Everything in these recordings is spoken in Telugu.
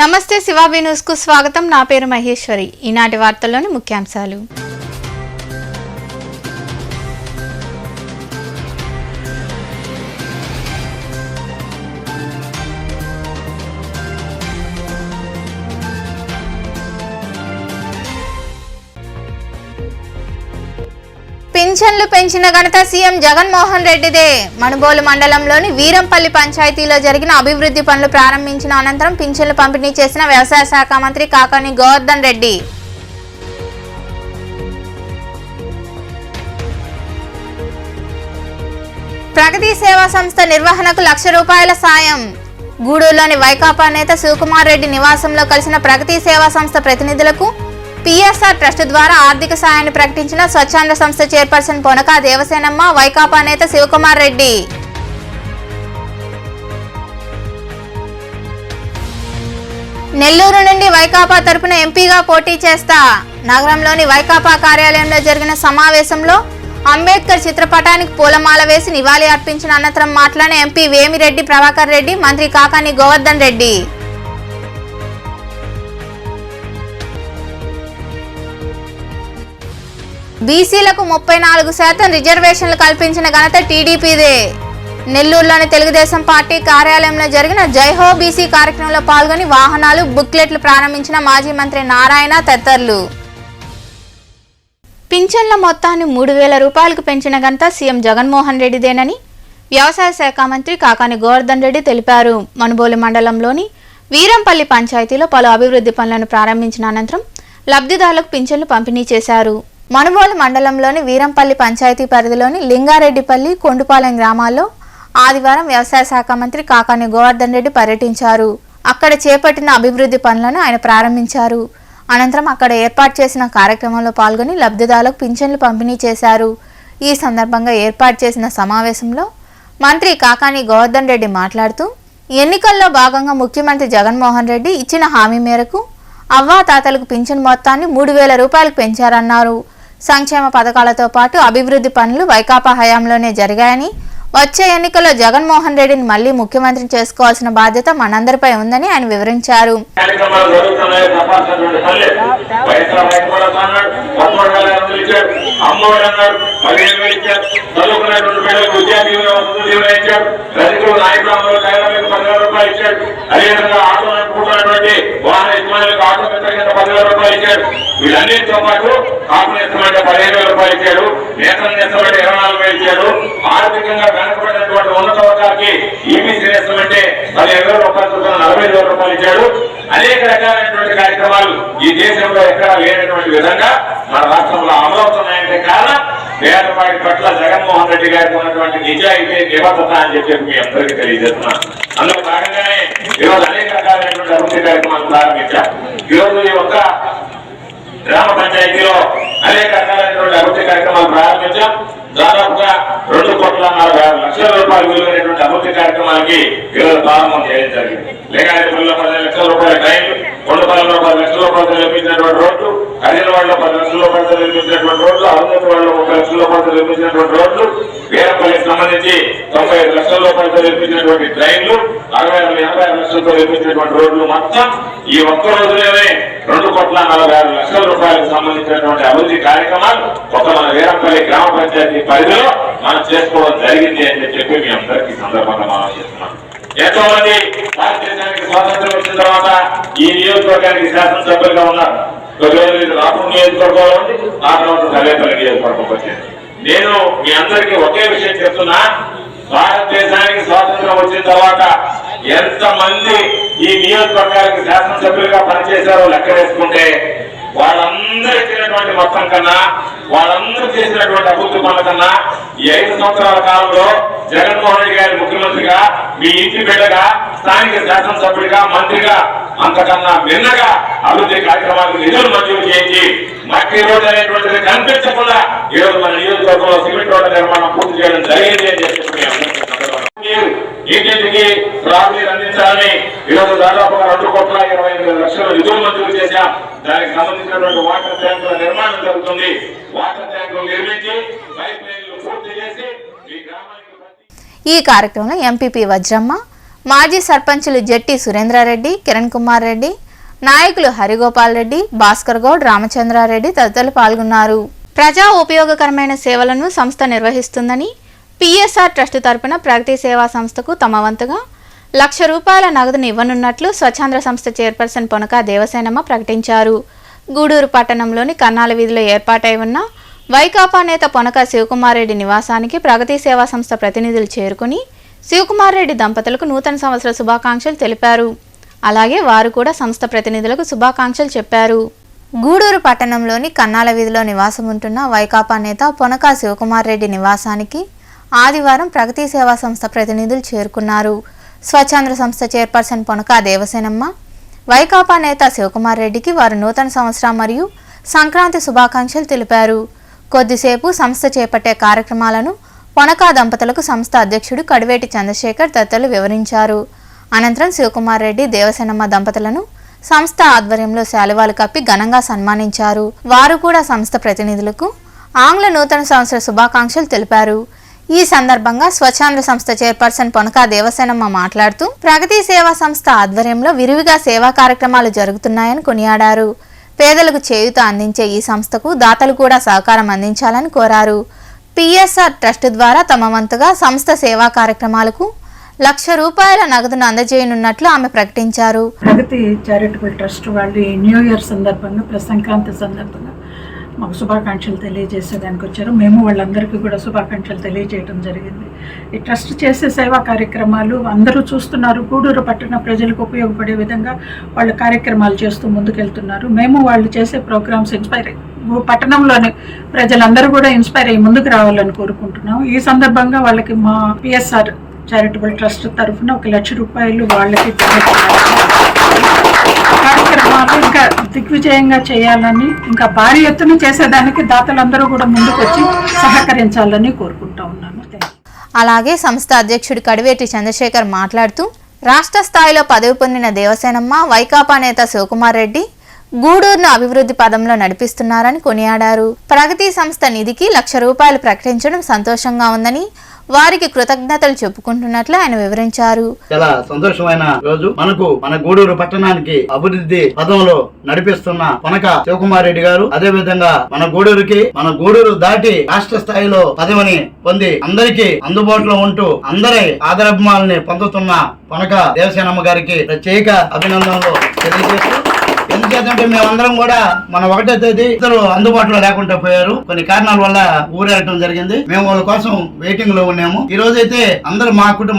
నమస్తే శివాబీ న్యూస్ కు స్వాగతం. నా పేరు మహేశ్వరి. ఈనాటి వార్తల్లోని ముఖ్యాంశాలు. పింఛన్లు పెంచిన ఘనత సీఎం జగన్మోహన్ రెడ్డిదే. మనుబోలు మండలంలోని వీరంపల్లి పంచాయతీలో జరిగిన అభివృద్ధి పనులు ప్రారంభించిన అనంతరం పింఛన్లు పంపిణీ చేసిన వ్యవసాయ శాఖ మంత్రి కాకాని గోవర్ధన్ రెడ్డి. ప్రగతి సేవా సంస్థ నిర్వహణకు ₹1,00,000 సాయం. గూడూరులోని వైకాపా నేత శివకుమార్ రెడ్డి నివాసంలో కలిసిన ప్రగతి సేవా సంస్థ ప్రతినిధులకు పిఎస్ఆర్ ట్రస్ట్ ద్వారా ఆర్థిక సాయాన్ని ప్రకటించిన స్వచ్ఛంద సంస్థ చైర్పర్సన్ పొనకా దేవసేనమ్మ, వైకాపా నేత శివకుమార్ రెడ్డి. నెల్లూరు నుండి వైకాపా తరపున ఎంపీగా పోటీ చేస్తా. నగరంలోని వైకాపా కార్యాలయంలో జరిగిన సమావేశంలో అంబేద్కర్ చిత్రపటానికి పూలమాల వేసి నివాళి అర్పించిన అనంతరం మాట్లాడిన ఎంపీ వేమిరెడ్డి ప్రభాకర్ రెడ్డి, మంత్రి కాకాని గోవర్ధన్ రెడ్డి. బీసీలకు 34% రిజర్వేషన్లు కల్పించిన ఘనత టీడీపీదే. నెల్లూరులోని తెలుగుదేశం పార్టీ కార్యాలయంలో జరిగిన జైహో బీసీ కార్యక్రమంలో పాల్గొని వాహనాలు, బుక్లెట్లు ప్రారంభించిన మాజీ మంత్రి నారాయణ తదితరులు. పింఛన్ల మొత్తాన్ని ₹3,000 పెంచిన ఘనత సీఎం జగన్మోహన్ రెడ్డిదేనని వ్యవసాయ శాఖ మంత్రి కాకాని గోవర్ధన్ రెడ్డి తెలిపారు. మనుబోలు మండలంలోని వీరంపల్లి పంచాయతీలో పలు అభివృద్ధి పనులను ప్రారంభించిన అనంతరం లబ్ధిదారులకు పింఛన్లు పంపిణీ చేశారు. మనుబోలు మండలంలోని వీరంపల్లి పంచాయతీ పరిధిలోని లింగారెడ్డిపల్లి, కొండుపాలెం గ్రామాల్లో ఆదివారం వ్యవసాయ శాఖ మంత్రి కాకాని గోవర్ధన్ రెడ్డి పర్యటించారు. అక్కడ చేపట్టిన అభివృద్ధి పనులను ఆయన ప్రారంభించారు. అనంతరం అక్కడ ఏర్పాటు చేసిన కార్యక్రమంలో పాల్గొని లబ్ధిదారులకు పింఛన్లు పంపిణీ చేశారు. ఈ సందర్భంగా ఏర్పాటు చేసిన సమావేశంలో మంత్రి కాకాని గోవర్ధన్ రెడ్డి మాట్లాడుతూ, ఎన్నికల్లో భాగంగా ముఖ్యమంత్రి జగన్మోహన్ రెడ్డి ఇచ్చిన హామీ మేరకు అవ్వాతాతలకు పింఛన్ మొత్తాన్ని ₹3,000 పెంచారన్నారు. సంక్షేమ పథకాలతో పాటు అభివృద్ధి పనులు వైకాపా హయాంలోనే జరిగాయని, వచ్చే ఎన్నికల్లో జగన్మోహన్ రెడ్డిని మళ్లీ ముఖ్యమంత్రిని చేసుకోవాల్సిన బాధ్యత మనందరిపై ఉందని ఆయన వివరించారు. వీళ్ళన్నిటితో పాటు కాంగ్రెస్ ₹15,000 ఇచ్చాడు, నేతలు నేస్తమంటే ₹24,000 ఇచ్చాడు. ఆర్థికంగా వెనకబడినటువంటి ఉన్నత వర్గాలకి ఈబీసీ నేస్తమంటే ₹15,000 ₹45,000 ఇచ్చాడు. అనేక రకాలైనటువంటి కార్యక్రమాలు ఈ దేశంలో ఎక్కడా లేనటువంటి విధంగా మన రాష్ట్రంలో అమలవుతున్నాయంటే కారణం పేదవాడి పట్ల జగన్మోహన్ రెడ్డి గారికి ఉన్నటువంటి నిజాయితీ, నిబద్ధత అని చెప్పి మీ అందరికీ తెలియజేస్తున్నాను. అందులో భాగంగానే ఈరోజు అనేక రకాలైనటువంటి అభివృద్ధి కార్యక్రమాలు ప్రారంభించాం. ఈరోజు ఈ ఒక్క గ్రామ పంచాయతీలో అనేక రకాలైనటువంటి అభివృద్ధి కార్యక్రమాలు ప్రారంభించాం. దాదాపుగా ₹2,40,00,000 విలువైనటువంటి అభివృద్ధి కార్యక్రమాలకి ఈరోజు ప్రారంభం చేయడం జరిగింది. లేకపోతే ₹10,00,000 ట్రైన్లు, కొండపాలెంలో ₹10,00,000 నిర్మించినటువంటి రోడ్లు, కరీంవాడలో ₹10,00,000 నిర్మించినటువంటి రోడ్లు, అరుణాచలంలో ₹30,00,000 నిర్మించినటువంటి రోడ్లు, వీరంపల్లికి సంబంధించి ₹95,00,000 నిర్మించినటువంటి ట్రైన్లు, 60,80,00,000 నిర్మించినటువంటి రోడ్లు, మొత్తం ఈ ఒక్క రోజులోనే ₹2,40,00,000 సంబంధించినటువంటి అభివృద్ధి కార్యక్రమాలు ఒక మన వీరంపల్లి గ్రామ పంచాయతీ పరిధిలో మనం చేసుకోవడం జరిగింది అని చెప్పి మీ అందరికీ సందర్భంగా మనం చేస్తున్నాం. ఎంతో మంది భారతదేశానికి స్వాతంత్రం వచ్చిన తర్వాత ఈ నియోజకవర్గానికి శాసనసభ్యులుగా ఉన్నారు. రాపూర్ నియోజకవర్గంలో ఉంది, ఆ తర్వాత సర్వేపల్లి నియోజకవర్గం వచ్చింది. నేను మీ అందరికీ ఒకే విషయం చెప్తున్నా, భారతదేశానికి స్వాతంత్రం వచ్చిన తర్వాత ఎంతమంది ఈ నియోజకవర్గానికి శాసనసభ్యులుగా పనిచేశారో లెక్క వేసుకుంటే వాళ్ళందరూ ఇచ్చినటువంటి మొత్తం కన్నా, వాళ్ళందరూ చేసినటువంటి అభివృద్ధి పనుల కన్నా ఈ 5 సంవత్సరాల కాలంలో జగన్మోహన్ రెడ్డి గారి ముఖ్యమంత్రిగా, మీ ఇంటి బిడ్డగా, స్థానిక శాసనసభ్యుడిగా, మంత్రిగా అంతకన్నా మిన్నగా అభివృద్ధి కార్యక్రమాలకు నిధులు మంజూరు చేయించి మట్టి రోడ్డు అనేటువంటిది కనిపించకుండా ఈరోజు మన నియోజకవర్గంలో సిమెంట్ రోడ్డు నిర్మాణం పూర్తి చేయడం జరిగింది అని చెప్పి ఇంటింటికి త్రాగునీరు అందించాలని ఈరోజు దాదాపుగా ₹2,25,00,000 నిధులు మంజూరు చేశాం. దానికి సంబంధించినటువంటి వాటర్ ట్యాంకుల నిర్మాణం జరుగుతుంది. వాటర్ ట్యాంకులు నిర్మించి పైప్ లైన్లు పూర్తి చేసి ఈ గ్రామానికి. ఈ కార్యక్రమంలో ఎంపీపీ వజ్రమ్మ, మాజీ సర్పంచులు జెట్టి సురేంద్రారెడ్డి, కిరణ్ కుమార్ రెడ్డి, నాయకులు హరిగోపాల్ రెడ్డి, భాస్కర్ గౌడ్, రామచంద్రారెడ్డి తదితరులు పాల్గొన్నారు. ప్రజా ఉపయోగకరమైన సేవలను సంస్థ నిర్వహిస్తుందని పిఎస్ఆర్ ట్రస్ట్ తరపున ప్రగతి సేవా సంస్థకు తమ వంతుగా ₹1,00,000 నగదును ఇవ్వనున్నట్లు స్వచ్ఛంద సంస్థ చైర్పర్సన్ పొనక దేవసేనమ్మ ప్రకటించారు. గూడూరు పట్టణంలోని కన్నాల వీధిలో ఏర్పాటై ఉన్న వైకాపా నేత పొనక శివకుమార్ రెడ్డి నివాసానికి ప్రగతి సేవా సంస్థ ప్రతినిధులు చేరుకుని శివకుమార్ రెడ్డి దంపతులకు నూతన సంవత్సర శుభాకాంక్షలు తెలిపారు. అలాగే వారు కూడా సంస్థ ప్రతినిధులకు శుభాకాంక్షలు చెప్పారు. గూడూరు పట్టణంలోని కన్నాల వీధిలో నివాసం ఉంటున్న వైకాపా నేత పొనక శివకుమార్ రెడ్డి నివాసానికి ఆదివారం ప్రగతి సేవా సంస్థ ప్రతినిధులు చేరుకున్నారు. స్వచ్ఛంద సంస్థ చైర్పర్సన్ పొనక దేవసేనమ్మ వైకాపా నేత శివకుమార్ రెడ్డికి వారు నూతన సంవత్సరం మరియు సంక్రాంతి శుభాకాంక్షలు తెలిపారు. కొద్దిసేపు సంస్థ చేపట్టే కార్యక్రమాలను పొనక దంపతులకు సంస్థ అధ్యక్షుడు కడివేటి చంద్రశేఖర్ తదితరులు వివరించారు. అనంతరం శివకుమార్ రెడ్డి, దేవసేనమ్మ దంపతులను సంస్థ ఆధ్వర్యంలో శాలువాలు కప్పి ఘనంగా సన్మానించారు. వారు కూడా సంస్థ ప్రతినిధులకు ఆంగ్ల నూతన సంవత్సర శుభాకాంక్షలు తెలిపారు. ఈ సందర్భంగా స్వచ్ఛంద సంస్థ చైర్పర్సన్ పొనక దేవసేనమ్మ మాట్లాడుతూ ప్రగతి సేవా సంస్థ ఆధ్వర్యంలో విరివిగా సేవా కార్యక్రమాలు జరుగుతున్నాయని కొనియాడారు. పేదలకు చేయూత అందించే ఈ సంస్థకు దాతలు కూడా సహకారం అందించాలని కోరారు. పిఎస్ఆర్ ట్రస్ట్ ద్వారా తమ వంతుగా సంస్థ సేవా కార్యక్రమాలకు ₹1,00,000 నగదును అందజేయనున్నట్లు ఆమె ప్రకటించారు. ప్రగతి చారిటబుల్ ట్రస్ట్ వాళ్ళు న్యూ ఇయర్ సందర్భంగా ప్లస్ సంక్రాంతి సందర్భంగా మాకు శుభాకాంక్షలు తెలియజేసేదానికి వచ్చారు. మేము వాళ్ళందరికీ కూడా శుభాకాంక్షలు తెలియజేయడం జరిగింది. ఈ ట్రస్ట్ చేసే సేవా కార్యక్రమాలు అందరూ చూస్తున్నారు. గూడూరు పట్టణ ప్రజలకు ఉపయోగపడే విధంగా వాళ్ళ కార్యక్రమాలు చేస్తూ ముందుకెళ్తున్నారు. మేము వాళ్ళు చేసే ప్రోగ్రామ్స్ ఇన్స్పైర్ పట్టణంలోని ప్రజలందరూ కూడా ఇన్స్పైర్ అయ్యి ముందుకు రావాలని కోరుకుంటున్నాం. ఈ సందర్భంగా వాళ్ళకి మా పిఎస్ఆర్ చారిటబుల్ ట్రస్ట్ తరఫున ₹1,00,000 వాళ్ళకి కార్యక్రమాలు ఇంకా దిగ్విజయంగా చేయాలని, ఇంకా భారీ ఎత్తున చేసేదానికి దాతలందరూ కూడా ముందుకు వచ్చి సహకరించాలని కోరుకుంటా ఉన్నాను. అలాగే సంస్థ అధ్యక్షుడు కడివేటి చంద్రశేఖర్ మాట్లాడుతూ రాష్ట్ర స్థాయిలో పదవి పొందిన దేవసేనమ్మ, వైకాపా నేత శివకుమార్ రెడ్డి గూడూరును అభివృద్ధి పదంలో నడిపిస్తున్నారని కొనియాడారు. ప్రగతి సంస్థ నిధికి ₹1,00,000 ప్రకటించడం సంతోషంగా ఉందని, వారికి కృతజ్ఞతలు చెప్పుకుంటున్నట్లు ఆయన వివరించారు. చాలా సంతోషమైన రోజు. మన గూడూరు పట్టణానికి అభివృద్ధి పదంలో నడిపిస్తున్న పొనక శివకుమార్ రెడ్డి గారు, అదే విధంగా మన గూడూరు దాటి రాష్ట్ర స్థాయిలో పదవిని పొంది అందరికీ అందుబాటులో ఉంటూ అందరి ఆదరాభిమానాన్ని పొందుతున్న పొనక దేవసేనమ్మ గారికి ప్రత్యేక అభినందనలు తెలియజేస్తూ, ఎందుకంటే మేమందరం కూడా మన 1వ తేదీ ఇద్దరు అందుబాటులో లేకుండా పోయారు. కొన్ని కారణాల వల్ల ఊరేగటం జరిగింది. మేము వాళ్ళ కోసం వెయిటింగ్ లో ఉన్నాము. ఈ రోజైతే అందరూ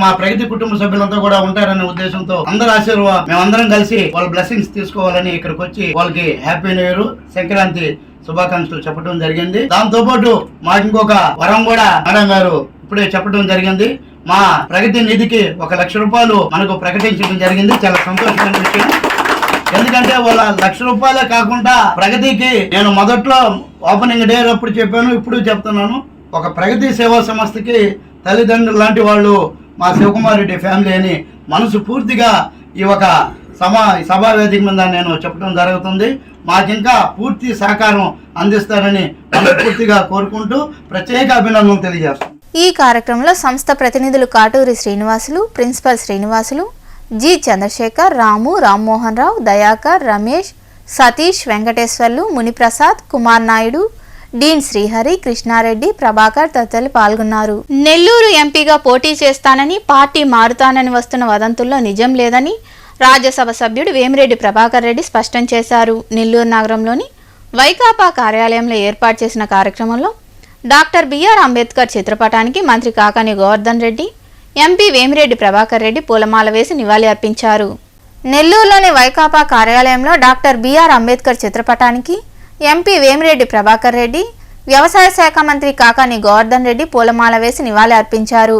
మా ప్రగతి కుటుంబ సభ్యులంతా కూడా ఉంటారనే ఉద్దేశంతో అందరు మేమందరం కలిసి వాళ్ళ బ్లెస్సింగ్స్ తీసుకోవాలని ఇక్కడికి వచ్చి వాళ్ళకి హ్యాపీ న్యూ ఇయర్, సంక్రాంతి శుభాకాంక్షలు చెప్పడం జరిగింది. దాంతో పాటు మాకు ఇంకొక వరం కూడా మేడం గారు ఇప్పుడే చెప్పడం జరిగింది. మా ప్రగతి నిధికి ₹1,00,000 మనకు ప్రకటించడం జరిగింది. చాలా సంతోషమైన విషయం. ఎందుకంటే వాళ్ళ ₹1,00,000 కాకుండా ప్రగతికి నేను మొదట్లో ఓపెనింగ్ డే అప్పుడు చెప్పాను, ఇప్పుడు చెప్తున్నాను. ఒక ప్రగతి సేవా సంస్థకి తల్లిదండ్రులు లాంటి వాళ్ళు మా శివకుమార్ రెడ్డి ఫ్యామిలీ అని మనసు పూర్తిగా ఈ ఒక సభా వేదిక మీద నేను చెప్పడం జరుగుతుంది. మాకింకా పూర్తి సహకారం అందిస్తారని పూర్తిగా కోరుకుంటూ ప్రత్యేక అభినందనలు తెలియజేస్తాను. ఈ కార్యక్రమంలో సంస్థ ప్రతినిధులు కాటూరి శ్రీనివాసులు, ప్రిన్సిపల్ శ్రీనివాసులు, జి చంద్రశేఖర్, రాము, రామ్మోహన్ రావు, దయాకర్, రమేష్, సతీష్, వెంకటేశ్వర్లు, మునిప్రసాద్, కుమార్ నాయుడు, డీన్ శ్రీహరి, కృష్ణారెడ్డి, ప్రభాకర్ తదితరులు పాల్గొన్నారు. నెల్లూరు ఎంపీగా పోటీ చేస్తానని, పార్టీ మారుతానని వస్తున్న వదంతుల్లో నిజం లేదని రాజ్యసభ సభ్యుడు వేమిరెడ్డి ప్రభాకర్ రెడ్డి స్పష్టం చేశారు. నెల్లూరు నగరంలోని వైకాపా కార్యాలయంలో ఏర్పాటు చేసిన కార్యక్రమంలో డాక్టర్ బిఆర్ అంబేద్కర్ చిత్రపటానికి మంత్రి కాకాని గోవర్ధన్ రెడ్డి, ఎంపీ వేమిరెడ్డి ప్రభాకర్ రెడ్డి పూలమాల వేసి నివాళి అర్పించారు. నెల్లూరులోని వైకాపా కార్యాలయంలో డాక్టర్ బిఆర్ అంబేద్కర్ చిత్రపటానికి ఎంపీ వేమిరెడ్డి ప్రభాకర్ రెడ్డి, వ్యవసాయ శాఖ మంత్రి కాకాని గోవర్ధన్ రెడ్డి పూలమాల వేసి నివాళి అర్పించారు.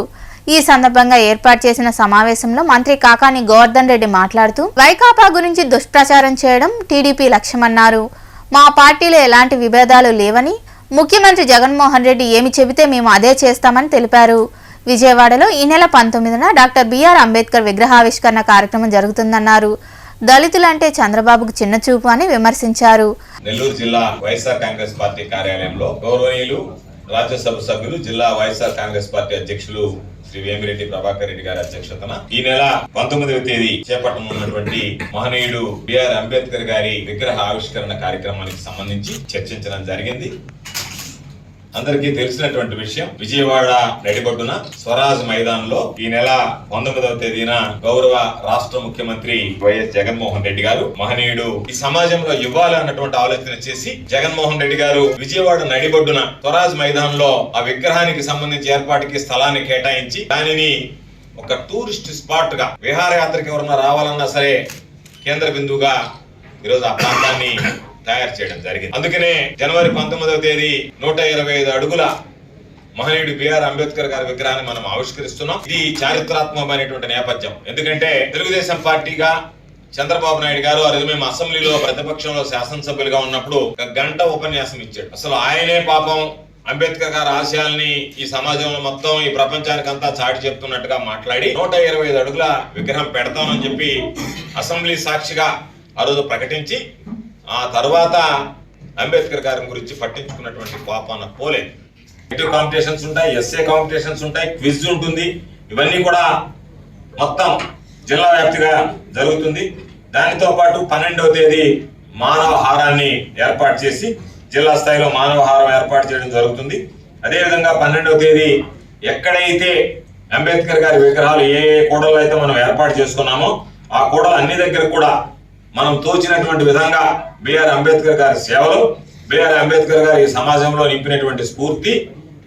ఈ సందర్భంగా ఏర్పాటు చేసిన సమావేశంలో మంత్రి కాకాని గోవర్ధన్ రెడ్డి మాట్లాడుతూ వైకాపా గురించి దుష్ప్రచారం చేయడం టీడీపీ లక్ష్యమన్నారు. మా పార్టీలో ఎలాంటి విభేదాలు లేవని, ముఖ్యమంత్రి జగన్మోహన్ రెడ్డి ఏమి చెబితే మేము అదే చేస్తామని తెలిపారు. విజయవాడలో ఈ నెల 19న డాక్టర్ బిఆర్ అంబేద్కర్ విగ్రహావిష్కరణ కార్యక్రమం జరుగుతుందన్నారు. దళితులంటే చంద్రబాబుకు చిన్న చూపు అని విమర్శించారు. నెల్లూరు జిల్లా వైఎస్ఆర్ కాంగ్రెస్ పార్టీ కార్యాలయంలో గౌరవనీయులు రాజ్యసభ సభ్యులు, జిల్లా వైఎస్ఆర్ కాంగ్రెస్ పార్టీ అధ్యక్షులు శ్రీ వేమిరెడ్డి ప్రభాకర్ రెడ్డి గారి అధ్యక్షతన ఈ నెల 19వ తేదీ చేపట్టనున్నటువంటి మహనీయుడు బిఆర్ అంబేద్కర్ గారి విగ్రహ ఆవిష్కరణ కార్యక్రమానికి సంబంధించి చర్చించడం జరిగింది. అందరికీ తెలిసినటువంటి విషయం, విజయవాడ నడిబొడ్డున స్వరాజ్ మైదాన్ లో ఈ నెల 19వ తేదీన గౌరవ రాష్ట్ర ముఖ్యమంత్రి వైఎస్ జగన్మోహన్ రెడ్డి గారు మహనీయుడు ఈ సమాజంలో ఇవ్వాలి అన్నటువంటి ఆలోచన చేసి జగన్మోహన్ రెడ్డి గారు విజయవాడ నడిబొడ్డున స్వరాజ్ మైదాన్ లో ఆ విగ్రహానికి సంబంధించి ఏర్పాటుకి స్థలాన్ని కేటాయించి దానిని ఒక టూరిస్ట్ స్పాట్ గా విహారయాత్రకి ఎవరన్నా రావాలన్నా సరే కేంద్ర బిందువుగా ఈరోజు ఆ ప్రాంతాన్ని తయారు చేయడం జరిగింది. అందుకనే జనవరి 19వ తేదీ 125 అడుగుల మహనీయుడు బిఆర్ అంబేద్కర్ గారి విగ్రహాన్ని మనం ఆవిష్కరిస్తున్నాం. ఇది చారిత్రాత్మకమైనటువంటి నేపథ్యం. ఎందుకంటే తెలుగుదేశం పార్టీగా చంద్రబాబు నాయుడు గారు ఆ రోజు మేము అసెంబ్లీలో ప్రతిపక్షంలో శాసనసభ్యులుగా ఉన్నప్పుడు 1 గంట ఉపన్యాసం ఇచ్చాడు. అసలు ఆయనే పాపం అంబేద్కర్ గారి ఆశయాల్ని ఈ సమాజంలో మొత్తం ఈ ప్రపంచానికంతా చాటి చెప్తున్నట్టుగా మాట్లాడి 125 అడుగుల విగ్రహం పెడతామని చెప్పి అసెంబ్లీ సాక్షిగా ఆ రోజు ప్రకటించి ఆ తర్వాత అంబేద్కర్ గారి గురించి పట్టించుకున్నటువంటి పాపాన పోలేదు. కాంపిటీషన్స్ ఉంటాయి, ఎస్ఏ కాంపిటీషన్స్ ఉంటాయి, క్విజ్ ఉంటుంది. ఇవన్నీ కూడా మొత్తం జిల్లా వ్యాప్తిగా జరుగుతుంది. దానితో పాటు 12వ తేదీ మానవ హారాన్ని ఏర్పాటు చేసి జిల్లా స్థాయిలో మానవ హారం ఏర్పాటు చేయడం జరుగుతుంది. అదేవిధంగా 12వ తేదీ ఎక్కడైతే అంబేద్కర్ గారి విగ్రహాలు ఏ కూడలు అయితే మనం ఏర్పాటు చేసుకున్నామో ఆ కూడలు అన్ని దగ్గర కూడా మనం తోచినటువంటి విధంగా బిఆర్ అంబేద్కర్ గారి సేవలు, బిఆర్ అంబేద్కర్ గారి సమాజంలో నింపినటువంటి స్ఫూర్తి,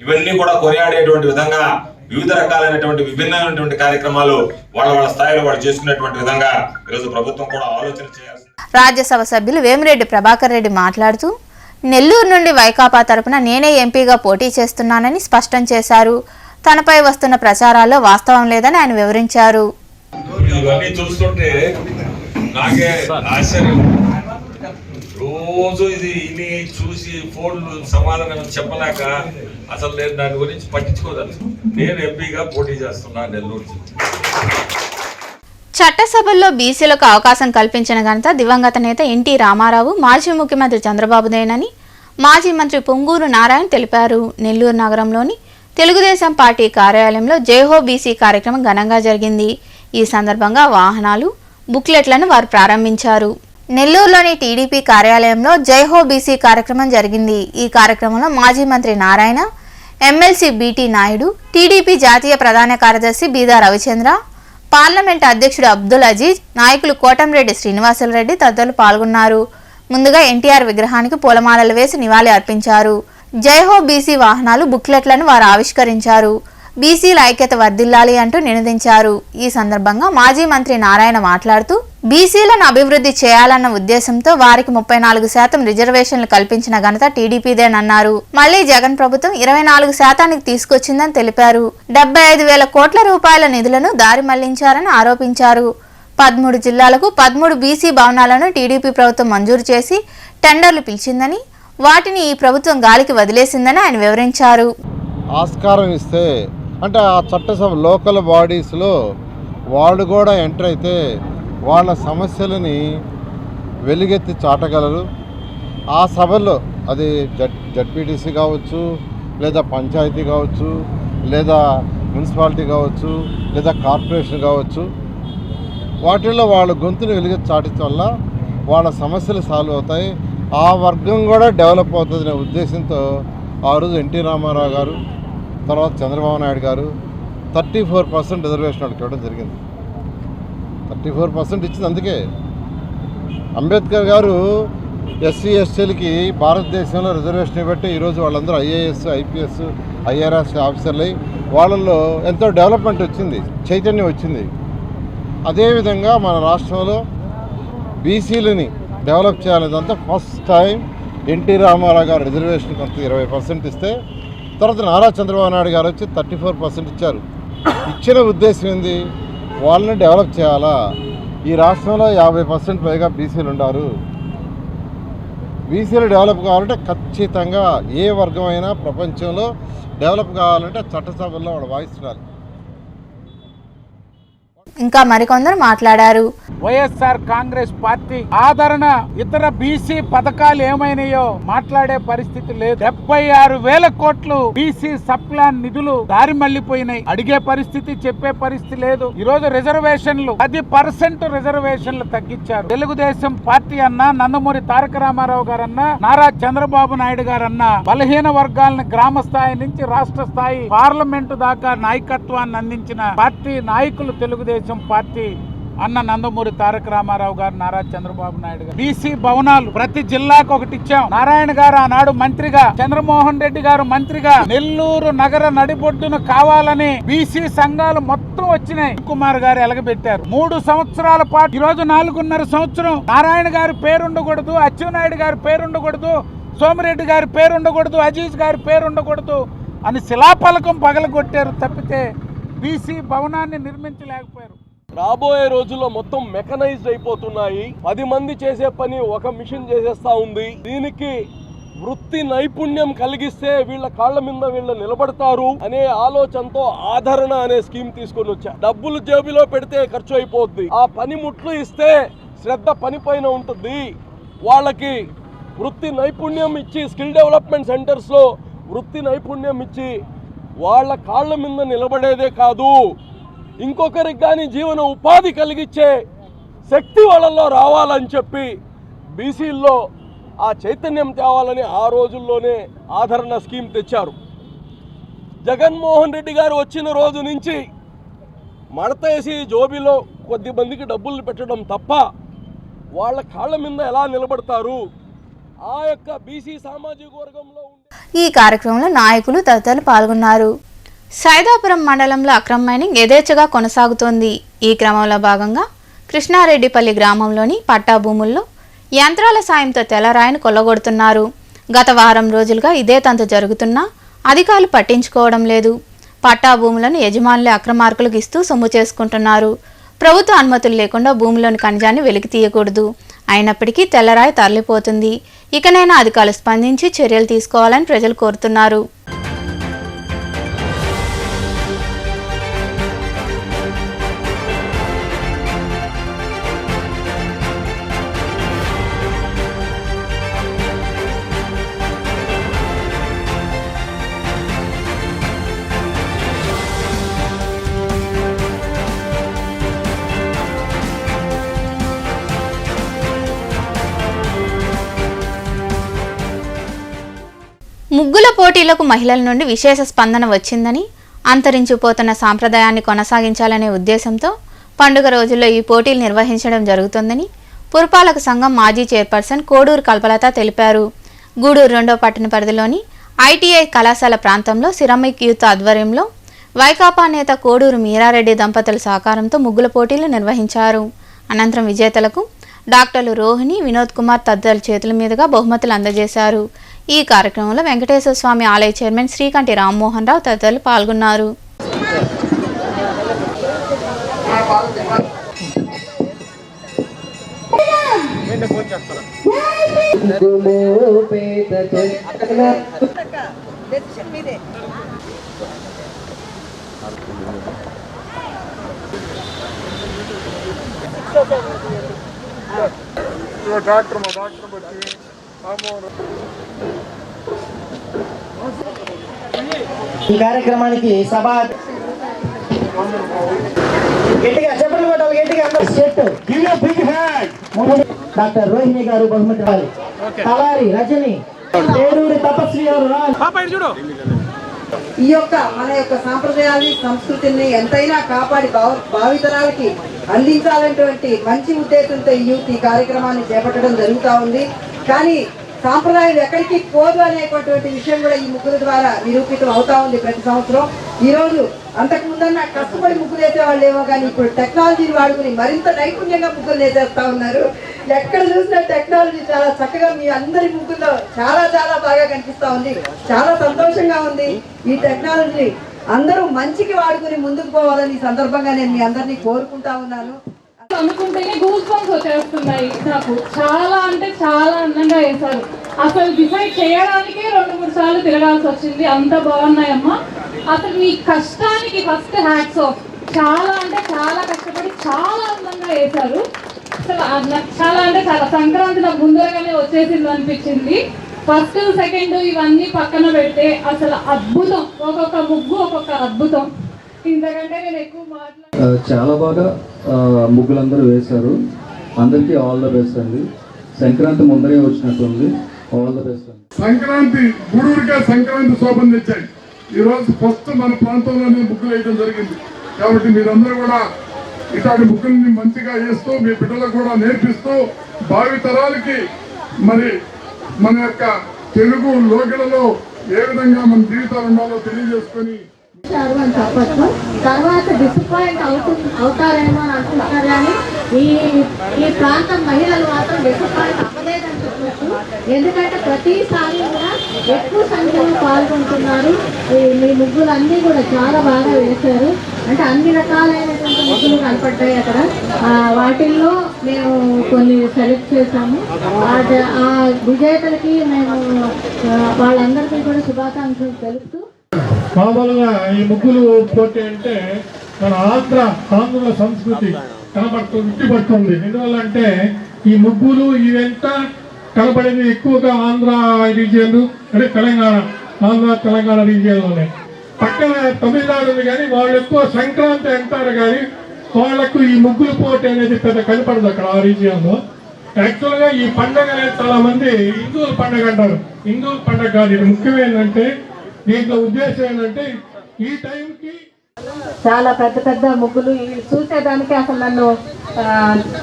ఇవన్నీ కూడా కొనియాడేటువంటి విధంగా వివిధ రకాలైనటువంటి విభిన్నమైనటువంటి కార్యక్రమాలు వాళ్ళ స్థాయిలో వాళ్ళు చేసుకునేటువంటి విధంగా ఈరోజు ప్రభుత్వం కూడా ఆలోచన చేయాలి. రాజ్యసభ సభ్యులు వేమిరెడ్డి ప్రభాకర్ రెడ్డి మాట్లాడుతూ నెల్లూరు నుండి వైకాపా తరపున నేనే ఎంపీగా పోటీ చేస్తున్నానని స్పష్టం చేశారు. తనపై వస్తున్న ప్రచారాల్లో వాస్తవం లేదని ఆయన వివరించారు. ఇవన్నీ చూస్తుంటే నాకే ఆశ్చర్యం. రోజు ఇది ఇన్ని చూసి ఫోన్లు సమాధానం చెప్పలేక అసలు నేను దాని గురించి పట్టించుకోదలుచు. నేను ఎంపీగా పోటీ చేస్తున్నా నెల్లూరు. చట్టసభల్లో బీసీలకు అవకాశం కల్పించిన ఘనత దివంగత నేత ఎన్టీ రామారావు, మాజీ ముఖ్యమంత్రి చంద్రబాబుదేనని మాజీ మంత్రి పొంగూరు నారాయణ తెలిపారు. నెల్లూరు నగరంలోని తెలుగుదేశం పార్టీ కార్యాలయంలో జైహో బీసీ కార్యక్రమం ఘనంగా జరిగింది. ఈ సందర్భంగా వాహనాలు, బుక్లెట్లను వారు ప్రారంభించారు. నెల్లూరులోని టీడీపీ కార్యాలయంలో జైహో బీసీ కార్యక్రమం జరిగింది. ఈ కార్యక్రమంలో మాజీ మంత్రి Narayana, MLC BT Naidu, TDP జాతీయ ప్రధాన కార్యదర్శి బీదా రవిచంద్ర, పార్లమెంట్ అధ్యక్షుడు అబ్దుల్ అజీజ్, నాయకులు కోటంరెడ్డి శ్రీనివాసులరెడ్డి తదితరులు పాల్గొన్నారు. ముందుగా ఎన్టీఆర్ విగ్రహానికి పూలమాలలు వేసి నివాళి అర్పించారు. జైహో బీసీ వాహనాలు, బుక్లెట్లను వారు ఆవిష్కరించారు. బీసీల ఐక్యత వర్ధిల్లాలి అంటూ నినదించారు. ఈ సందర్భంగా మాజీ మంత్రి నారాయణ మాట్లాడుతూ బీసీలను అభివృద్ధి చేయాలన్న ఉద్దేశంతో వారికి 34% రిజర్వేషన్లు కల్పించిన ఘనత టీడీపీదేనన్నారు. మళ్లీ జగన్ ప్రభుత్వం 24% తీసుకొచ్చిందని తెలిపారు. 75,000 కోట్ల రూపాయల నిధులను దారి మళ్లించారని ఆరోపించారు. 13 జిల్లాలకు 13 బీసీ భవనాలను టీడీపీ ప్రభుత్వం మంజూరు చేసి టెండర్లు పిలిచిందని, వాటిని ఈ ప్రభుత్వం గాలికి వదిలేసిందని ఆయన వివరించారు. ఆస్కారం ఇస్తే అంటే ఆ చట్టసభ లోకల్ బాడీస్లో వాళ్ళు కూడా ఎంటర్ అయితే వాళ్ళ సమస్యలని వెలుగెత్తి చాటగలరు. ఆ సభల్లో అది జడ్పీటీసీ కావచ్చు, లేదా పంచాయతీ కావచ్చు, లేదా మున్సిపాలిటీ కావచ్చు, లేదా కార్పొరేషన్ కావచ్చు, వాటిల్లో వాళ్ళ గొంతుని వెలుగెత్తి చాటించడం వల్ల వాళ్ళ సమస్యలు సాల్వ్ అవుతాయి. ఆ వర్గం కూడా డెవలప్ అవుతుందనే ఉద్దేశంతో ఆ రోజు ఎన్టీ రామారావు గారు, తర్వాత చంద్రబాబు నాయుడు గారు 34% రిజర్వేషన్ వాళ్ళకి ఇవ్వడం జరిగింది. 34% ఇచ్చింది. అందుకే అంబేద్కర్ గారు ఎస్సీ ఎస్టీలకి భారతదేశంలో రిజర్వేషన్ ఇవ్వబట్టి ఈరోజు వాళ్ళందరూ ఐఏఎస్, ఐపీఎస్, ఐఆర్ఎస్ ఆఫీసర్లు అయ్యి వాళ్ళల్లో ఎంతో డెవలప్మెంట్ వచ్చింది, చైతన్యం వచ్చింది. అదేవిధంగా మన రాష్ట్రంలో బీసీలని డెవలప్ చేయాలనేదంతా ఫస్ట్ టైం ఎన్టీ రామారావు గారు రిజర్వేషన్ కొంత 20% ఇస్తే తర్వాత నారా చంద్రబాబు నాయుడు గారు వచ్చి 34% ఇచ్చారు. ఇచ్చిన ఉద్దేశం ఏంది? వాళ్ళని డెవలప్ చేయాలా. ఈ రాష్ట్రంలో 50% పైగా బీసీలు ఉన్నారు. బీసీలు డెవలప్ కావాలంటే ఖచ్చితంగా ఏ వర్గం అయినా ప్రపంచంలో డెవలప్ కావాలంటే చట్టసభల్లో వాళ్ళ వాయిస్ రాలి. ఇంకా మరికొందరు మాట్లాడారు. వైఎస్ఆర్ కాంగ్రెస్ పార్టీ ఆదరణ ఇతర బీసీ పథకాలు ఏమైనాయో మాట్లాడే పరిస్థితి లేదు. 76,000 కోట్లు బీసీ సప్లాన్ నిధులు దారి మళ్లిపోయినాయి. అడిగే పరిస్థితి, చెప్పే పరిస్థితి లేదు. ఈ రోజు రిజర్వేషన్లు 10% రిజర్వేషన్లు తగ్గించారు. తెలుగుదేశం పార్టీ అన్నా, నందమూరి తారక రామారావు గారన్నా, నారా చంద్రబాబు నాయుడు గారన్నా బలహీన వర్గాలను గ్రామ స్థాయి నుంచి రాష్ట్ర స్థాయి పార్లమెంటు దాకా నాయకత్వాన్ని అందించిన పార్టీ నాయకులు తెలుగుదేశం పార్టీ అన్న నందమూరి తారక రామారావు గారు, నారా చంద్రబాబు నాయుడు గారు. బీసీ భవనాలు ప్రతి జిల్లాకు ఒకటి ఇచ్చాం. నారాయణ గారు ఆనాడు మంత్రిగా, చంద్రమోహన్ రెడ్డి గారు మంత్రిగా నెల్లూరు నగర నడిబొడ్డును కావాలని బీసీ సంఘాలు మొత్తం వచ్చినాయి. కుమార్ గారు ఎలగబెట్టారు. 3 సంవత్సరాల పాటు, ఈ రోజు 4.5 సంవత్సరం నారాయణ గారి పేరు ఉండకూడదు, అచ్చెన్నాయుడు గారి పేరు ఉండకూడదు, సోమిరెడ్డి గారి పేరు ఉండకూడదు, అజీజ్ గారి పేరు ఉండకూడదు అని శిలాఫలకం పగలగొట్టారు తప్పితే బీసీ భవనాన్ని నిర్మించలేకపోయారు. రాబోయే రోజుల్లో మొత్తం మెకనైజ్డ్ అయిపోతున్నాయి. 10 మంది చేసే పని ఒక మిషన్ చేసేస్తా ఉంది. దీనికి వృత్తి నైపుణ్యం కలిగిస్తే వీళ్ళ కాళ్ళ మీద వీళ్ళు నిలబడతారు అనే ఆలోచనతో ఆదరణ అనే స్కీమ్ తీసుకొని వచ్చా. డబ్బులు జేబులో పెడితే ఖర్చు అయిపోద్ది. ఆ పనిముట్లు ఇస్తే శ్రద్ధ పని పైన ఉంటుంది. వాళ్ళకి వృత్తి నైపుణ్యం ఇచ్చి స్కిల్ డెవలప్మెంట్ సెంటర్స్ లో వృత్తి నైపుణ్యం ఇచ్చి వాళ్ళ కాళ్ళ మీద నిలబడేదే కాదు, ఇంకొకరికి కానీ జీవన ఉపాధి కలిగించే శక్తి వాళ్ళల్లో రావాలని చెప్పి బీసీల్లో ఆ చైతన్యం తేవాలని ఆ రోజుల్లోనే ఆదరణ స్కీమ్ తెచ్చారు. జగన్మోహన్ రెడ్డి గారు వచ్చిన రోజు నుంచి మడతేసి జోబీలో కొద్ది మందికి డబ్బులు పెట్టడం తప్ప వాళ్ళ కాళ్ళ మీద ఎలా నిలబడతారు? ఆ యొక్క బీసీ సామాజిక వర్గంలో ఈ కార్యక్రమంలో నాయకులు తదితరులు పాల్గొన్నారు. సైదాపురం మండలంలో అక్రమ మైనింగ్ యథేచ్ఛగా కొనసాగుతోంది. ఈ క్రమంలో భాగంగా కృష్ణారెడ్డిపల్లి గ్రామంలోని పట్టా భూముల్లో యంత్రాల సాయంతో తెల్లరాయిని కొల్లగొడుతున్నారు. గత వారం రోజులుగా ఇదే తంతు జరుగుతున్నా అధికారులు పట్టించుకోవడం లేదు. పట్టా భూములను యజమానులే అక్రమార్కులకు ఇస్తూ సొమ్ము చేసుకుంటున్నారు. ప్రభుత్వ అనుమతులు లేకుండా భూమిలోని ఖనిజాన్ని వెలికి తీయకూడదు. అయినప్పటికీ తెల్లరాయి తరలిపోతుంది. ఇకనైనా అధికారులు స్పందించి చర్యలు తీసుకోవాలని ప్రజలు కోరుతున్నారు. ముగ్గుల పోటీలకు మహిళల నుండి విశేష స్పందన వచ్చిందని, అంతరించిపోతున్న సాంప్రదాయాన్ని కొనసాగించాలనే ఉద్దేశంతో పండుగ రోజుల్లో ఈ పోటీలు నిర్వహించడం జరుగుతుందని పురపాలక సంఘం మాజీ చైర్పర్సన్ కోడూరు కల్పలత తెలిపారు. గూడూరు 2వ పట్టణ పరిధిలోని ఐటీఐ కళాశాల ప్రాంతంలో సిరామిక్ యూత్ ఆధ్వర్యంలో వైకాపా నేత కోడూరు మీరారెడ్డి దంపతుల సహకారంతో ముగ్గుల పోటీలు నిర్వహించారు. అనంతరం విజేతలకు డాక్టర్లు రోహిణి, వినోద్ కుమార్ తదితరుల చేతుల మీదుగా బహుమతులు అందజేశారు. ఈ కార్యక్రమంలో వెంకటేశ్వర స్వామి ఆలయ చైర్మన్ శ్రీకంఠి రామ్మోహన్ రావు తదితరులు పాల్గొన్నారు. ఈ కార్యక్రమానికి సభ గట్టిగా చెప్పండి, గట్టిగా డాక్టర్ రోహిణి గారు బహుమతి, తలారి రజని, పేరూరి తపస్వి గారు. ఈ యొక్క మన యొక్క సాంప్రదాయాన్ని, సంస్కృతిని ఎంతైనా కాపాడి భావితరాలకి అందించాలనేటువంటి మంచి ఉద్దేశంతో ఈ యూత్ ఈ కార్యక్రమాన్ని చేపట్టడం జరుగుతూ ఉంది. కానీ సాంప్రదాయం ఎక్కడికి పోదు అనేటువంటి విషయం కూడా ఈ ముగ్గుల ద్వారా నిరూపితం అవుతా ఉంది ప్రతి సంవత్సరం. ఈరోజు అంతకు ముందన్న కష్టపడి ముగ్గులు వేసే వాళ్ళు ఏమో కానీ ఇప్పుడు టెక్నాలజీని వాడుకుని మరింత నైపుణ్యంగా ముగ్గులు వేసేస్తా ఉన్నారు. ఎక్కడ చూసినా టెక్నాలజీ చాలా చక్కగా మీ అందరి ముగ్గుల్లో చాలా చాలా బాగా కనిపిస్తా ఉంది. చాలా సంతోషంగా ఉంది. ఈ టెక్నాలజీ అందరూ మంచికి వాడుకుని ముందుకు పోవాలని ఈ సందర్భంగా నేను మీ అందరినీ కోరుకుంటా ఉన్నాను. అనుకుంటేనే గూస్ బంప్స్ వచ్చేస్తున్నాయి. నాకు చాలా అంటే చాలా అందంగా వేశారు. అసలు డిసైడ్ చేయడానికే 2-3 సార్లు తిరగాల్సి వచ్చింది. అంత బాగున్నాయమ్మా. అసలు మీ కష్టానికి ఫస్ట్ హ్యాట్స్ ఆఫ్. చాలా అంటే చాలా కష్టపడి చాలా అందంగా వేశారు. అసలు నాకు చాలా అంటే చాలా సంక్రాంతి నాకు ముందరగానే వచ్చేసింది అనిపించింది. ఫస్ట్ సెకండ్ ఇవన్నీ పక్కన పెడితే అసలు అద్భుతం, ఒక్కొక్క ముగ్గు ఒక్కొక్క అద్భుతం. ఇంతకంటే నేను ఎక్కువ మాట్లాడ చాలా బాగా ముగ్గులందరూ వేశారు. అందరికీ ఆల్ ద బెస్ట్ అండి. సంక్రాంతి ముందరే వచ్చినట్టుంది. ఆల్ ద బెస్ట్ అండి. సంక్రాంతి గూడూరుగా సంక్రాంతి శోభం తెచ్చాయి. ఈరోజు ఫస్ట్ మన ప్రాంతంలోనే ముగ్గులు వేయడం జరిగింది. కాబట్టి మీరందరూ కూడా ఇట్లాంటి ముగ్గుల్ని మంచిగా వేస్తూ మీ బిడ్డలకు కూడా నేర్పిస్తూ భావితరాలకి మరి మన యొక్క తెలుగు లోకిలలో ఏ విధంగా మన జీవితాలు ఉండాలో తెలియజేసుకొని అని చెప్పచ్చు. తర్వాత డిసప్పాయింట్ అవుతారేమో అని అనుకుంటున్నారు, కానీ ఈ ప్రాంతం మహిళలు మాత్రం డిసప్పాయింట్ అవ్వలేదని చెప్పచ్చు. ఎందుకంటే ప్రతిసారి కూడా ఎక్కువ సంఖ్యలో పాల్గొంటున్నారు. మీ ముగ్గులన్నీ కూడా చాలా బాగా వేశారు. అంటే అన్ని రకాలైనటువంటి ముగ్గులు కనపడ్డాయి అక్కడ. వాటిల్లో మేము కొన్ని సెలెక్ట్ చేశాము. ఆ విజేతలకి మేము వాళ్ళందరికీ కూడా శుభాకాంక్షలు తెలుపుతూ, మామూలుగా ఈ ముగ్గులు పోటీ అంటే మన ఆంధ్ర సంస్కృతి ఉట్టిపడుతుంది. ఎందువల్ల అంటే ఈ ముగ్గులు ఇవంతా కనపడేది ఎక్కువగా ఆంధ్ర రీజియన్, అంటే తెలంగాణ రీజియన్లోనే. పక్కన తమిళనాడు ఉంది, కానీ వాళ్ళు ఎక్కువ సంక్రాంతి అంటారు, కానీ వాళ్ళకు ఈ ముగ్గులు పోటీ అనేది పెద్ద కనపడదు అక్కడ ఆ రీజియన్లో. యాక్చువల్గా ఈ పండుగ అనేది చాలా మంది హిందువుల పండుగ అంటారు. హిందువుల పండుగ కాదు. ఇది ముఖ్యం ఏంటంటే, దీంట్లో ఉద్దేశం ఏంటంటే ఈ టైంకి చాలా పెద్ద పెద్ద ముగ్గులు చూసేదానికి అసలు నన్ను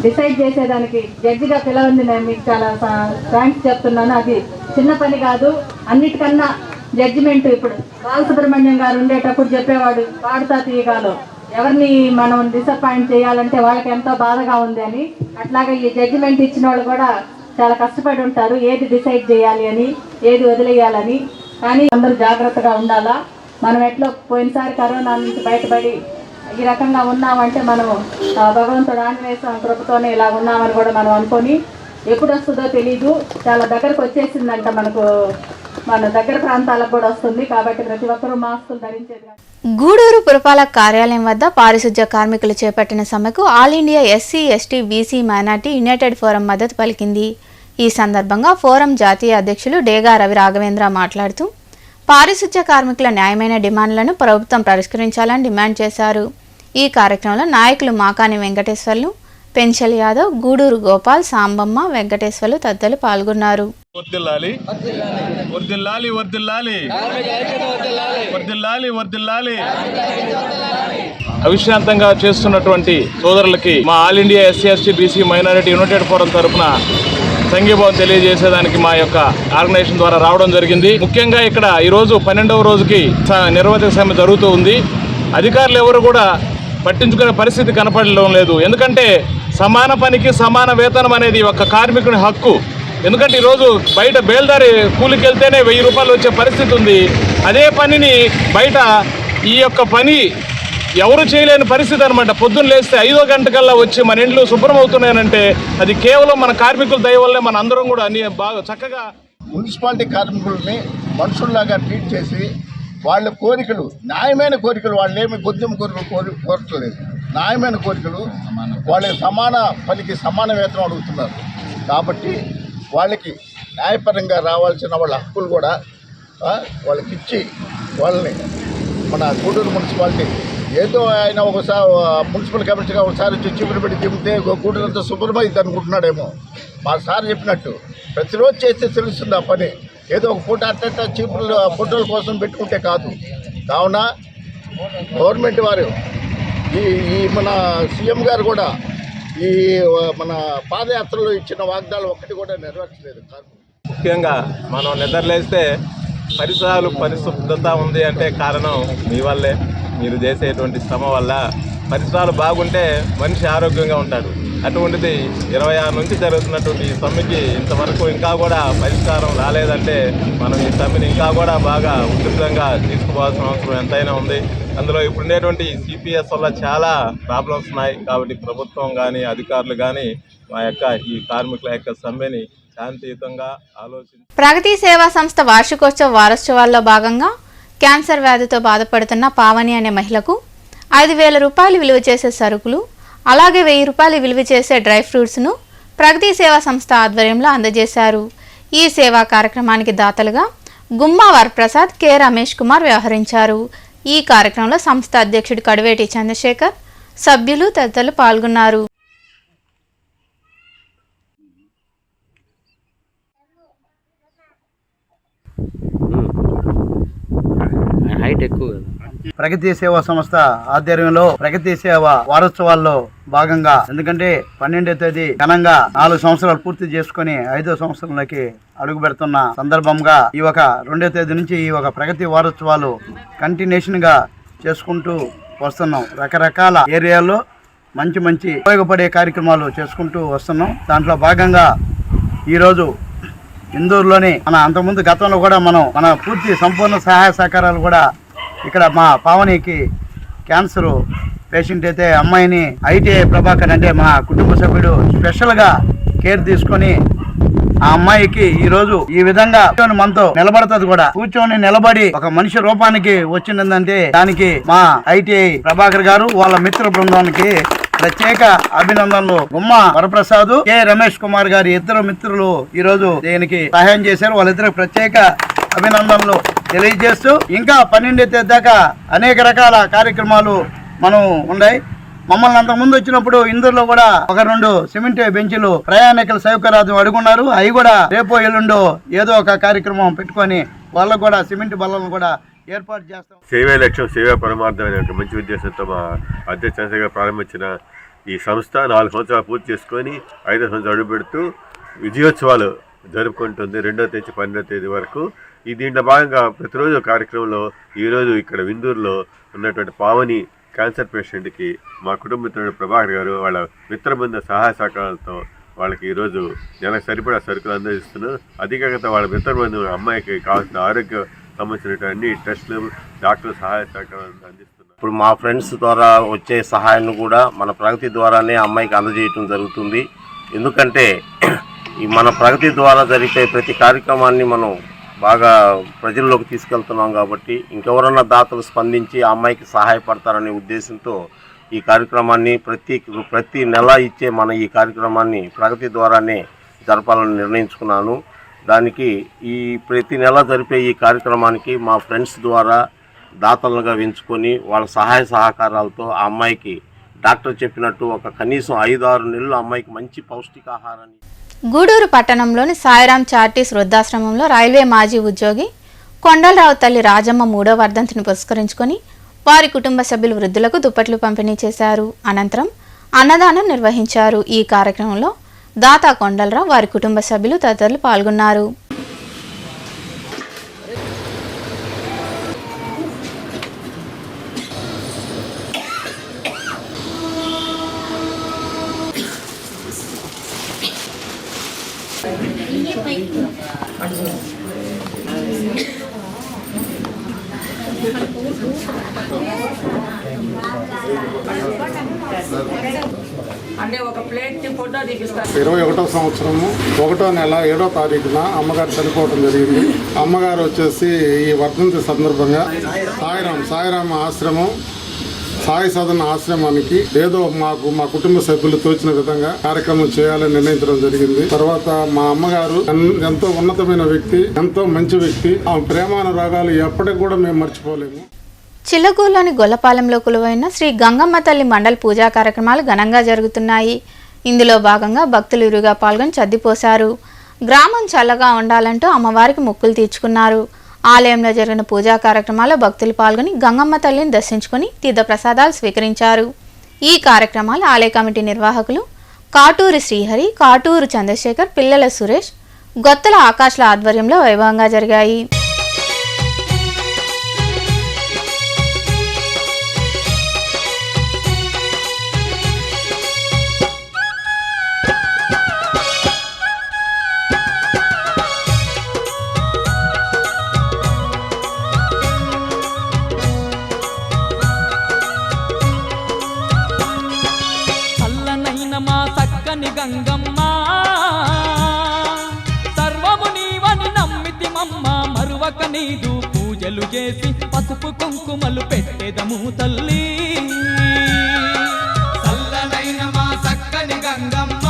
డిసైడ్ చేసేదానికి జడ్జిగా పిలవండి. నేను మీకు చాలా థ్యాంక్స్ చెప్తున్నాను. అది చిన్న పని కాదు. అన్నిటికన్నా జడ్జిమెంట్ ఇప్పుడు బాలసుబ్రహ్మణ్యం గారు ఉండేటప్పుడు చెప్పేవాడు, పాడుతా తీయగాలో ఎవరిని మనం డిసప్పాయింట్ చేయాలంటే వాళ్ళకి ఎంతో బాధగా ఉంది అని. అట్లాగే ఈ జడ్జిమెంట్ ఇచ్చిన వాళ్ళు కూడా చాలా కష్టపడి ఉంటారు, ఏది డిసైడ్ చేయాలి అని, ఏది వదిలేయాలని. కానీ అందరూ జాగ్రత్తగా ఉండాలా. మనం ఎట్లా పోయినసారి కరోనా నుంచి బయటపడి ఈ రకంగా ఉన్నామంటే మనము భగవంతుడు ఆంజనేయ స్వామి కృపతోనే ఇలా ఉన్నామని కూడా మనం అనుకొని, ఎప్పుడు వస్తుందో తెలీదు. చాలా దగ్గరకు వచ్చేసిందంట, మన దగ్గర ప్రాంతాలకు కూడా వస్తుంది. కాబట్టి ప్రతి ఒక్కరూ మాస్కులు ధరించేది. గూడూరు పురపాలక కార్యాలయం వద్ద పారిశుధ్య కార్మికులు చేపట్టిన సమ్మెకు all India SC ST BC minority United forum మద్దతు పలికింది. ఈ సందర్భంగా ఫోరం జాతీయ అధ్యక్షులు డేగా రవి రాఘవేంద్ర మాట్లాడుతూ పారిశుధ్య కార్మికుల న్యాయమైన డిమాండ్లను ప్రభుత్వం పరిష్కరించాలని డిమాండ్ చేశారు. ఈ కార్యక్రమంలో నాయకులు మాకాని వెంకటేశ్వర్లు, పెంచల్ యాదవ్, గూడూరు గోపాల్, సాంబమ్మ, వెంకటేశ్వర్లు తదితరులు పాల్గొన్నారు. అవిశ్రాంతంగా చేస్తున్నటువంటి సోదరులకి మా all India SC ST BC minority United forum తరఫున సంఘీభావం తెలియజేసేదానికి మా యొక్క ఆర్గనైజేషన్ ద్వారా రావడం జరిగింది. ముఖ్యంగా ఇక్కడ ఈరోజు 12వ రోజుకి నిరవధిక సమ్మె జరుగుతూ ఉంది. అధికారులు ఎవరు కూడా పట్టించుకునే పరిస్థితి కనపడడం లేదు. ఎందుకంటే సమాన పనికి సమాన వేతనం అనేది ఒక కార్మికుని హక్కు. ఎందుకంటే ఈరోజు బయట బేల్దారి కూలికి వెళ్తేనే 1000 రూపాయలు వచ్చే పరిస్థితి ఉంది. అదే పనిని బయట ఈ యొక్క పని ఎవరు చేయలేని పరిస్థితి అనమాట. పొద్దున్న లేస్తే 5వ గంటకల్లా వచ్చి మన ఇంట్లో శుభ్రం అవుతున్నాయనంటే అది కేవలం మన కార్మికుల దయ వల్లే. మన అందరం కూడా అన్ని బాగా చక్కగా మున్సిపాలిటీ కార్మికులని మనుషుల్లాగా ట్రీట్ చేసి వాళ్ళ కోరికలు, న్యాయమైన కోరికలు, వాళ్ళు ఏమి గొద్దుమ కోరికలు కోరట్లేదు. న్యాయమైన కోరికలు, వాళ్ళకి సమాన పనికి సమాన వేతనం అడుగుతున్నారు. కాబట్టి వాళ్ళకి న్యాయపరంగా రావాల్సిన వాళ్ళ హక్కులు కూడా వాళ్ళకి ఇచ్చి, వాళ్ళని మన గూడూరు మున్సిపాలిటీ ఏదో ఆయన ఒకసారి మున్సిపల్ కమిషనర్గా ఒకసారి వచ్చి చీపురు పెట్టి తింటే గూడూరు అంతా శుభ్రమైంది అనుకుంటున్నాడేమో. మా సార్ చెప్పినట్టు ప్రతిరోజు చేస్తే తెలుస్తుంది ఆ పని. ఏదో ఒక పూట అట్ట చీపురు ఫోటోల కోసం పెట్టుకుంటే కాదు. కావున గవర్నమెంట్ వారు ఈ మన సీఎం గారు కూడా ఈ మన పాదయాత్రలో ఇచ్చిన వాగ్దానాలు ఒక్కటి కూడా నెరవేర్చలేదు. ముఖ్యంగా మనం నిద్రలేస్తే పరిసరాలు పరిశుభ్రత ఉంది అంటే కారణం మీ వల్లే. మీరు చేసేటువంటి శ్రమ వల్ల పరిసరాలు బాగుంటే మనిషి ఆరోగ్యంగా ఉంటాడు. అటువంటిది 26 నుంచి జరుగుతున్నటువంటి ఈ సమ్మెకి ఇంతవరకు ఇంకా కూడా పరిష్కారం రాలేదంటే మనం ఈ సమ్మెని ఇంకా కూడా బాగా ఉధృతంగా తీసుకోవాల్సిన అవసరం ఎంతైనా ఉంది. అందులో ఇప్పుడు ఉండేటువంటి సిపిఎస్ వల్ల చాలా ప్రాబ్లమ్స్ ఉన్నాయి. కాబట్టి ప్రభుత్వం కానీ అధికారులు కానీ మా యొక్క ఈ కార్మికుల యొక్క సమ్మెని శాంతియుతంగా ఆలోచించి ప్రగతి సేవా సంస్థ వార్షికోత్సవ వారోత్సవాల్లో భాగంగా క్యాన్సర్ వ్యాధితో బాధపడుతున్న పావని అనే మహిళకు 5,000 రూపాయలు విలువ చేసే సరుకులు, అలాగే 1000 రూపాయలు విలువ చేసే డ్రై ఫ్రూట్స్ను ప్రగతి సేవా సంస్థ ఆధ్వర్యంలో అందజేశారు. ఈ సేవా కార్యక్రమానికి దాతలుగా గుమ్మా వరప్రసాద్, కె రమేష్ కుమార్ వ్యవహరించారు. ఈ కార్యక్రమంలో సంస్థ అధ్యక్షుడు కడివేటి చంద్రశేఖర్, సభ్యులు తదితరులు పాల్గొన్నారు. ప్రగతి సేవా సంస్థ ఆధ్వర్యంలో ప్రగతి సేవ వారోత్సవాల్లో భాగంగా, ఎందుకంటే 12వ తేదీ ఘనంగా 4 సంవత్సరాలు పూర్తి చేసుకుని 5వ సంవత్సరంలోకి అడుగు పెడుతున్న సందర్భంగా ఈ 2వ తేదీ నుంచి ఈ ప్రగతి వారోత్సవాలు కంటిన్యూషన్ గా చేసుకుంటూ వస్తున్నాం. రకరకాల ఏరియాల్లో మంచి ఉపయోగపడే కార్యక్రమాలు చేసుకుంటూ వస్తున్నాం. దాంట్లో భాగంగా ఈరోజు ఇందూరులోని అంతకుముందు గతంలో కూడా మన పూర్తి సంపూర్ణ సహాయ సహకారాలు కూడా ఇక్కడ మా పావనికి క్యాన్సర్ పేషెంట్ అయితే అమ్మాయిని ఐటీఐ ప్రభాకర్ అంటే మా కుటుంబ సభ్యుడు స్పెషల్గా కేర్ తీసుకొని ఆ అమ్మాయికి ఈరోజు ఈ విధంగా మనతో నిలబడుతుంది కూడా. కూర్చొని నిలబడి ఒక మనిషి రూపానికి వచ్చిందంటే దానికి మా ఐటీఐ ప్రభాకర్ గారు వాళ్ళ మిత్ర బృందానికి ప్రత్యేక అభినందనలు. గుమ్మ వరప్రసాద్, కె రమేష్ కుమార్ గారి ఇద్దరు మిత్రులు ఈ రోజు దీనికి సహాయం చేశారు. వాళ్ళిద్దరికి ప్రత్యేక అభినందనలు తెలియజేస్తూ ఇంకా 12వ తేదీ దాకా అనేక రకాల కార్యక్రమాలు మనం ఉన్నాయి. మమ్మల్ని అంతకుముందు వచ్చినప్పుడు ఇందూరులో కూడా 2 సిమెంట్ బెంచీలు ప్రయాణికుల సౌకర్యాలు అడుగున్నారు. అవి కూడా రేపో ఎల్లుండో ఏదో ఒక కార్యక్రమం పెట్టుకొని వాళ్ళకు కూడా సిమెంట్ బల్లను కూడా ఏర్పాటు చేస్తాం. సేవే లక్ష్యం, సేవా పరమార్థం అనే ఒక మంచి ఉద్దేశంతో మా అధ్యక్షగా ప్రారంభించిన ఈ సంస్థ 4 సంవత్సరాలు పూర్తి చేసుకొని 5వ సంవత్సరం అడుగుపెడుతూ విజయోత్సవాలు జరుపుకుంటుంది 2వ తేదీ 12వ తేదీ వరకు. ఈ దీంట్లో భాగంగా ప్రతిరోజు కార్యక్రమంలో ఈరోజు ఇక్కడ విందూరులో ఉన్నటువంటి పావని క్యాన్సర్ పేషెంట్కి మా కుటుంబ మిత్రుడు ప్రభాకర్ గారు వాళ్ళ మిత్ర బృంద సహాయ సహకారాలతో వాళ్ళకి ఈరోజు నెలకు సరిపడా సరుకులు అందజేస్తున్నారు. అధికంగా వాళ్ళ మిత్ర బృందం అమ్మాయికి కావాల్సిన ఆరోగ్య సంబంధించిన అన్ని టెస్టులు, డాక్టర్ సహాయ సహకారాలు అందిస్తున్నారు. ఇప్పుడు మా ఫ్రెండ్స్ ద్వారా వచ్చే సహాయాన్ని కూడా మన ప్రగతి ద్వారానే అమ్మాయికి అందజేయటం జరుగుతుంది. ఎందుకంటే ఈ మన ప్రగతి ద్వారా జరిగే ప్రతి కార్యక్రమాన్ని మనం బాగా ప్రజల్లోకి తీసుకెళ్తున్నాం కాబట్టి ఇంకెవరన్నా దాతలు స్పందించి ఆ అమ్మాయికి సహాయపడతారనే ఉద్దేశంతో ఈ కార్యక్రమాన్ని ప్రతి నెల ఇచ్చే మన ఈ కార్యక్రమాన్ని ప్రగతి ద్వారానే జరపాలని నిర్ణయించుకున్నాను. దానికి ఈ ప్రతి నెల జరిపే ఈ కార్యక్రమానికి మా ఫ్రెండ్స్ ద్వారా దాతలుగా ఎంచుకొని వాళ్ళ సహాయ సహకారాలతో ఆ అమ్మాయికి డాక్టర్ చెప్పినట్టు ఒక కనీసం 5-6 నెలలు అమ్మాయికి మంచి పౌష్టికాహారాన్ని. గూడూరు పట్టణంలోని సాయిరాం చారిటీస్ వృద్ధాశ్రమంలో రైల్వే మాజీ ఉద్యోగి కొండలరావు తల్లి రాజమ్మ 3వ వర్ధంతిని పురస్కరించుకొని వారి కుటుంబ సభ్యులు వృద్ధులకు దుప్పట్లు పంపిణీ చేశారు. అనంతరం అన్నదానం నిర్వహించారు. ఈ కార్యక్రమంలో దాతా కొండలరావు, వారి కుటుంబ సభ్యులు తదితరులు పాల్గొన్నారు. అంటే ఒక ప్లేట్ ఫోటో తీపిస్తారు. 21వ సంవత్సరము 1వ నెల 7వ తారీఖున అమ్మగారు చనిపోవడం జరిగింది. అమ్మగారు వచ్చేసి ఈ వర్ధంతి సందర్భంగా సాయిరామ ఆశ్రమం, సాయి సదన ఆశ్రమానికి ఏదో మా కుటుంబ సభ్యులు తోచిన విధంగా కార్యక్రమం చేయాలని నిర్ణయించడం జరిగింది. తర్వాత మా అమ్మగారు ఎంతో ఉన్నతమైన వ్యక్తి, ఎంతో మంచి వ్యక్తి. ఆ ప్రేమానురాగాలు ఎప్పటికి కూడా మేము మర్చిపోలేము. చిల్లకూరులోని గొల్లపాలెంలో కొలువైన శ్రీ గంగమ్మ తల్లి మండల్ పూజా కార్యక్రమాలు ఘనంగా జరుగుతున్నాయి. ఇందులో భాగంగా భక్తులు ఇరుగా పాల్గొని చద్దిపోశారు. గ్రామం చల్లగా ఉండాలంటూ అమ్మవారికి మొక్కులు తీర్చుకున్నారు. ఆలయంలో జరిగిన పూజా కార్యక్రమాల్లో భక్తులు పాల్గొని గంగమ్మ తల్లిని దర్శించుకుని తీర్థప్రసాదాలు స్వీకరించారు. ఈ కార్యక్రమాలు ఆలయ కమిటీ నిర్వాహకులు కాటూరు శ్రీహరి, కాటూరు చంద్రశేఖర్, పిల్లల సురేష్, గొత్తల ఆకాశ్ల ఆధ్వర్యంలో వైభవంగా జరిగాయి. గంగమ్మ సర్వము నీవని నమ్మితిమమ్మ, మరువక నీదు పూజలు చేసి పసుపు కుంకుమలు పెట్టెదము తల్లి. చల్లనైన గంగమ్మ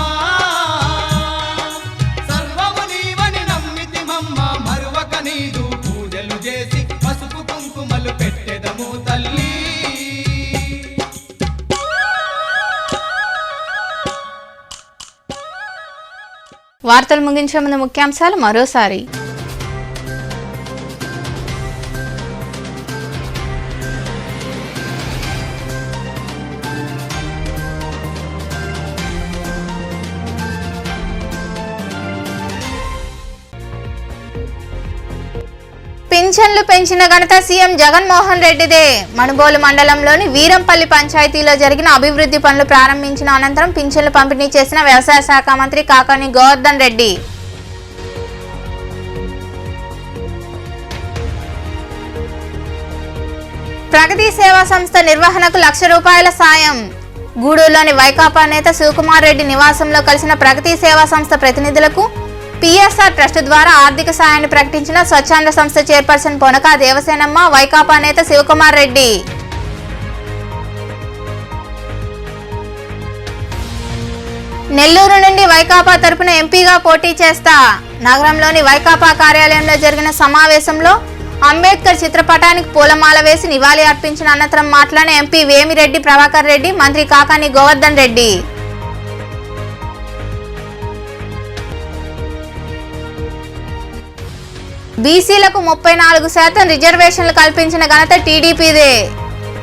సర్వము నీవని నమ్మితిమమ్మ మరువక నీదు పూజలు చేసి పసుపు కుంకుమలు పెట్టెదము తల్లి. వార్తలు ముగించే ముందు ముఖ్యాంశాలు మరోసారి. పింఛన్లు పెంచిన ఘనత సీఎం జగన్మోహన్ రెడ్డిదే. మనుబోలు మండలంలోని వీరంపల్లి పంచాయతీలో జరిగిన అభివృద్ధి పనులు ప్రారంభించిన అనంతరం పింఛన్లు పంపిణీ చేసిన వ్యవసాయ శాఖ మంత్రి కాకాని గోవర్ధన్ రెడ్డి. ప్రగతి సేవా సంస్థ నిర్వహణకు ₹1,00,000 సాయం. గూడూరులోని వైకాపా నేత శివకుమార్ రెడ్డి నివాసంలో కలిసిన ప్రగతి సేవా సంస్థ ప్రతినిధులకు పిఎస్ఆర్ ట్రస్ట్ ద్వారా ఆర్థిక సాయాన్ని ప్రకటించిన స్వచ్ఛంద సంస్థ చైర్పర్సన్ పొనకా దేవసేనమ్మ, వైకాపా నేత శివకుమార్ రెడ్డి. నెల్లూరు నుండి వైకాపా తరపున ఎంపీగా పోటీ చేస్తా. నగరంలోని వైకాపా కార్యాలయంలో జరిగిన సమావేశంలో అంబేద్కర్ చిత్రపటానికి పూలమాల వేసి నివాళి అర్పించిన అనంతరం మాట్లాడిన ఎంపీ వేమిరెడ్డి ప్రభాకర్ రెడ్డి, మంత్రి కాకాని గోవర్ధన్ రెడ్డి. బీసీలకు 34% రిజర్వేషన్లు కల్పించిన ఘనత టీడీపీదే.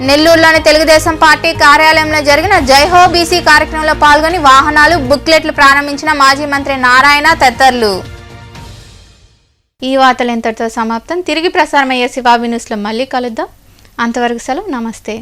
నెల్లూరులోని తెలుగుదేశం పార్టీ కార్యాలయంలో జరిగిన జైహో బీసీ కార్యక్రమంలో పాల్గొని వాహనాలు, బుక్లెట్లు ప్రారంభించిన మాజీ మంత్రి నారాయణ తదితరులు. ఈ వార్తలు ఇంతటితో సమాప్తం. తిరిగి ప్రసారమయ్యే శివాబి న్యూస్లో మళ్ళీ కలుద్దాం. అంతవరకు సెలవు. నమస్తే.